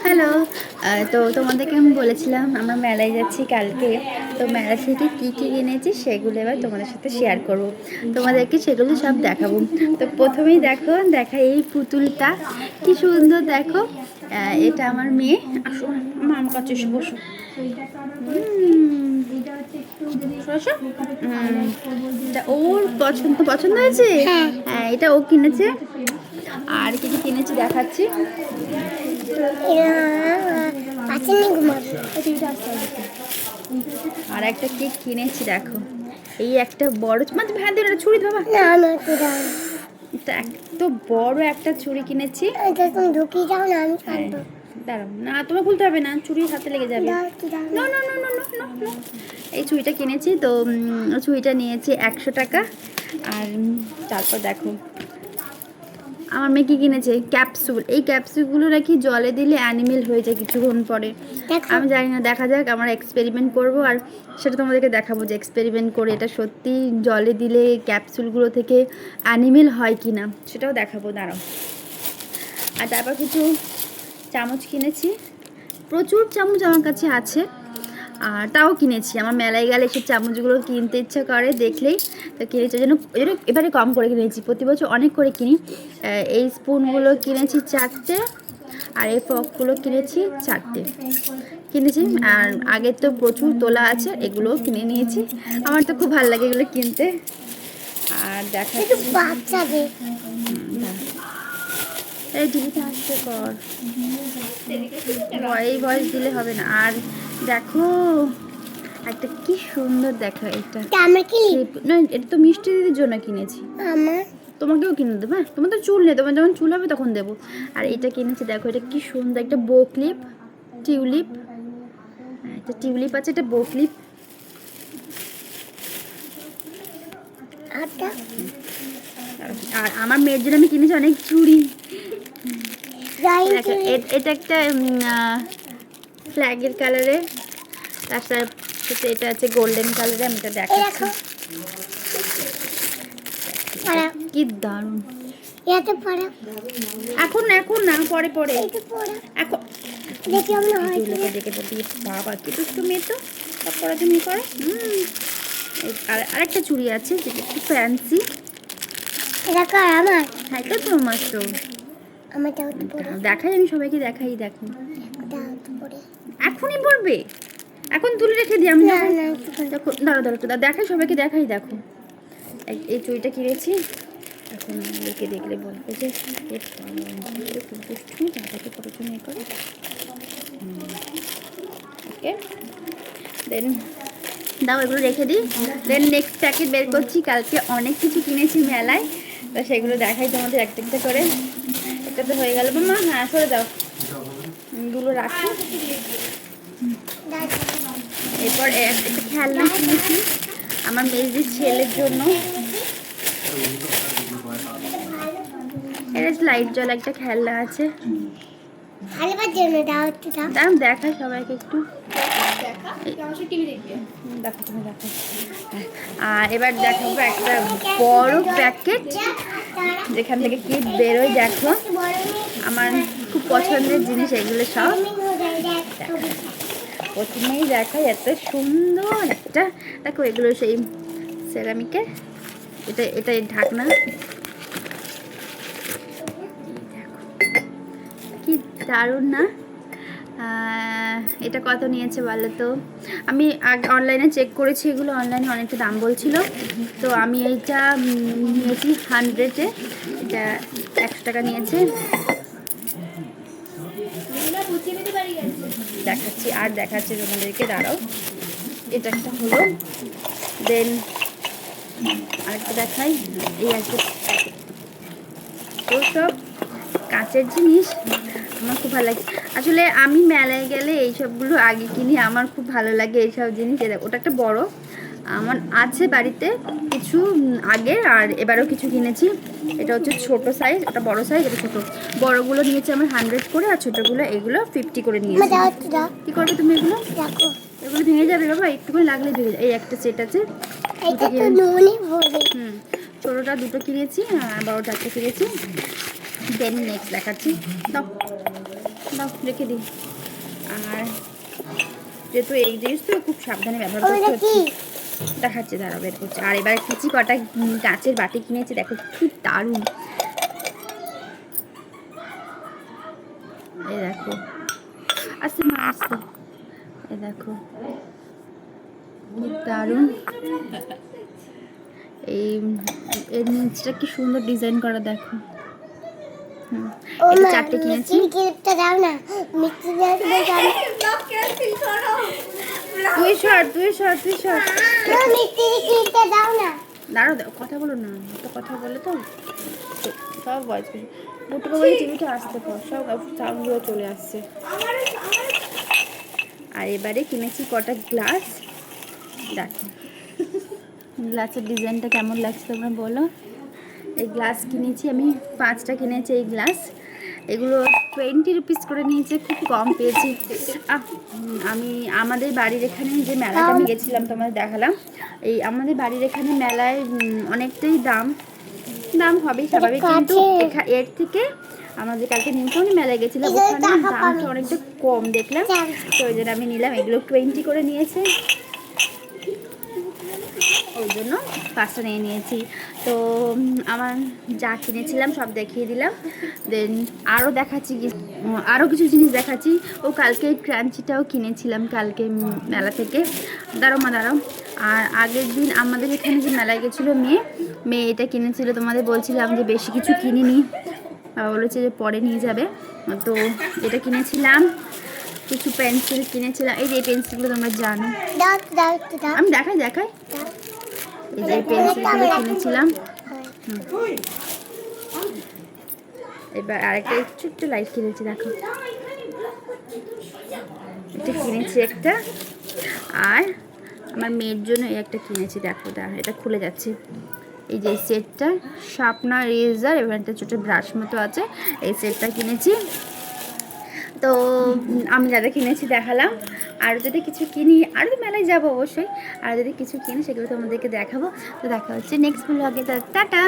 Hello. তো তোমাদেরকে আমি বলেছিলাম আমরা মেলায় যাচ্ছি কালকে। তো মেলা থেকে কী কী কিনেছি সেগুলো এবার তোমাদের সাথে শেয়ার করব, তোমাদেরকে সেগুলো সব দেখাবো। তো প্রথমেই দেখা এই পুতুলটা কি সুন্দর, দেখো। এটা আমার মেয়ে। আসো আমার কাছে এসে বসো। এটা ওর পছন্দ হয়েছে। হ্যাঁ, এটা ও কিনেছে। আর কিছু কিনেছি দেখাচ্ছি। আর একটা কেক কিনেছি, দেখো। এই একটা বড় মানে ভ্যান দিয়ে ছুরি ধোবা, এটা এত বড় একটা ছুরি কিনেছি। দাঁড়াও না, তোমার খুলতে হবে না, ছুরি হাতে লেগে যাবে। না না না না না না, এই ছুরিটা কিনেছি। তো ছুরিটা নিয়েছি 100 টাকা। আর তারপর দেখো আমার মেয়ে কি কিনেছে, ক্যাপসুল। এই ক্যাপসুলগুলো নাকি জলে দিলে অ্যানিমেল হয়ে যায় কিছুক্ষণ পরে। আমি জানি না, দেখা যাক। আমরা এক্সপেরিমেন্ট করব আর সেটা তোমাদেরকে দেখাবো যে এক্সপেরিমেন্ট করে এটা সত্যি জলে দিলে ক্যাপসুলগুলো থেকে অ্যানিমেল হয় কি না সেটাও দেখাবো, দাঁড়াও। আর তারপর কিছু চামচ কিনেছি। প্রচুর চামচ আমার কাছে আছে, আর তাও কিনেছি। আমার মেলায় গেলে এসব চামচগুলো কিনতে ইচ্ছা করে দেখলেই, তো কিনেছি। ওই জন্য এবারে কম করে কিনেছি, প্রতি বছর অনেক করে কিনি। এই স্পুনগুলো কিনেছি 4টে, আর এই ফর্কগুলো কিনেছি 4টে কিনেছি। আর আগের তো প্রচুর তোলা আছে, এগুলোও কিনে নিয়েছি। আমার তো খুব ভালো লাগে এগুলো কিনতে। আর দেখা এই টিভিতে আসতে কর, এই ভয়েস দিলে হবে না। আর দেখো একটা কি সুন্দর, দেখো এটা না, এটা তো মিষ্টি দিদির জন্য কিনেছি। তোমাকেও কিনে দেবো। হ্যাঁ, তোমার তো চুল নেই, তোমার যখন চুল হবে তখন দেবো। আর এটা কিনেছি, দেখো এটা কি সুন্দর, একটা বো ক্লিপ, টিউলিপ। এটা টিউলিপ আছে, এটা বো ক্লিপ। আর আমার মেয়ের জন্য আমি কিনেছি অনেক চুড়ি। এটা একটা ফ্ল্যাগের কালারে, তার সাথে এটা আছে গোল্ডেন কালারে। আমি এটা দেখাচ্ছি, কি দারুণ। এখন এখন না, পরে পরে এখন দেখে বলছি বাবা কি দুষ্টু মেয়ে, তো সব করার জন্য করে। আর আরেকটা চুড়ি আছে যেটা একটু ফ্যান্সি। হ্যাঁ, এটা তোমার তো দেখাই, আমি সবাইকে দেখাই। দেখো এখনই পড়বে, এখন তুলে রেখে দিই আমি। দেখো দাঁড়ো দেখাই, সবাইকে দেখাই। দেখো এই চুড়িটা কিনেছি। এখন আমাদেরকে দেখলে বলবো যে দাদাকে পড়াশোনা করে। ওকে, দেন দাও এগুলো রেখে দিই। দেন নেক্সট প্যাকেট বের করছি। কালকে অনেক কিছু কিনেছি মেলায়, তো সেগুলো দেখাই তোমাদের একটা একটা করে। এটা তো হয়ে গেল মামা, হ্যাঁ সরে দাও, এগুলো রাখো। এরপর একটা খেলনা কিনেছি আমার মেয়ের ছেলের জন্য। এটা লাইট জল একটা খেলনা আছে, দেখা সবাইকে একটু। দেখো তুমি দেখো। আর এবার দেখাবো একটা বড় প্যাকেট যেখান থেকে কি বেরোয়। দেখো আমার খুব পছন্দের জিনিস এগুলো সব। প্রথমেই দেখাই এত সুন্দর একটা, দেখো এগুলো সেই সেরামিকের। এটা ঢাকনা, কি দারুণ না। এটা কত নিয়েছে বলো তো? আমি আগে অনলাইনে চেক করেছি, এগুলো অনলাইনে অনেকটা দাম বলছিল। তো আমি এইটা নিয়েছি 100-এ, এটা 100 টাকা নিয়েছে। দেখাচ্ছি আর দেখাচ্ছি তোমাদেরকে, দাঁড়াও। এটা একটা হলো, দেন আরেকটা দেখাই। এই একটা, তো সব কাঁচের জিনিস আমার খুব ভালো লাগে। আসলে আমি মেলায় গেলে এইসবগুলো আগে কিনি, আমার খুব ভালো লাগে এইসব জিনিস। ওটা একটা বড় আমার আছে বাড়িতে কিছু আগের, আর এবারও কিছু কিনেছি। এটা হচ্ছে ছোট সাইজ, ওটা বড় সাইজ, এটা ছোট। বড়গুলো নিয়েছি আমার 100 করে, আর ছোটোগুলো এগুলো 50 করে নিয়েছি। কী করবে তুমি এগুলো? এগুলো ভেঙে যাবে বাবা, একটুখানি লাগলে ভেঙে যাবে। এই একটা সেট আছে, ছোটোটা 2টো কিনেছি আর বড়োটা একটা কিনেছি। দেন নেক্সট দেখাচ্ছি। দাও রেখে দিই। আর যেহেতু এই জিনিস তো খুব সাবধানে ব্যবহার করতে হচ্ছে। দেখাচ্ছে, দাঁড়াও বের করছে। আর এবার কিছু কটা কাঁচের বাটি কিনেছি, দেখো কি দারুণ। এই দেখো, আস্তে মা আস্তে। এই দেখো কি দারুণ। এই এর নিচটা কি সুন্দর ডিজাইন করা, দেখো। এটা 4টে কিনেছি। তুই সর দাঁড়াও, কথা বলো না, তো কথা বলে তো সব ভয়েস মোটুকে বলে টিভিটা আসতে পর সব সাউন্ডগুলো চলে আসছে। আর এবারে কিনেছি কটা গ্লাস, দেখো গ্লাসের ডিজাইনটা কেমন লাগছে তোমরা বলো। এই গ্লাস কিনেছি আমি 5টা কিনেছি এই গ্লাস। এগুলো 20 রুপিস করে নিয়েছে, খুব কম পেয়েছি। আমি আমাদের বাড়ির এখানে যে মেলাটা আমি গেছিলাম তোমাদের দেখালাম, এই আমাদের বাড়ির এখানে মেলায় অনেকটাই দাম হবেই স্বাভাবিক, কিন্তু এর থেকে আমাদের কালকে নিমতনি মেলায় গেছিলাম, ওখানে দামটা অনেকটা কম দেখলাম, তো ওই জন্য আমি নিলাম। এগুলো 20 করে নিয়েছে, ওই জন্য 5টা নিয়ে নিয়েছি। তো আমার যা কিনেছিলাম সব দেখিয়ে দিলাম। দেন আরও দেখাচ্ছি, আরও কিছু জিনিস দেখাচ্ছি। ও কালকে ক্রাঞ্চিটাও কিনেছিলাম কালকে মেলা থেকে। দাঁড়াও। আর আগের দিন আমাদের এখানে যে মেলায় গেছিলো মেয়ে এটা কিনেছিল, তোমাদের বলছিলাম যে বেশি কিছু কিনিনি, বাবা বলেছে যে পরে নিয়ে যাবে। তো এটা কিনেছিলাম, কিছু পেন্সিল কিনেছিলাম। এই যে পেন্সিলগুলো তোমরা জানো, আমি দেখাই এই যে পেন্সিলগুলো কিনেছিলাম। এবার আরেকটা ছোট্ট লাইট কিনেছি, দেখো এটা কিনেছি একটা। আর আমার মেয়ের জন্য এই একটা কিনেছি, দেখো এটা খুলে যাচ্ছে। এই যে সেটটা শার্পনার, ইরেজার, এবার একটা ছোটো ব্রাশ মতো আছে, এই সেটটা কিনেছি। তো আমি যাদের কিনেছি দেখালাম। আর যদি কিছু কিনি, আর তো মেলায় যাবো অবশ্যই, আর যদি কিছু কিনি সেগুলো তোমাদেরকে দেখাবো। তো দেখা হচ্ছে নেক্সট ব্লগে। টাটা।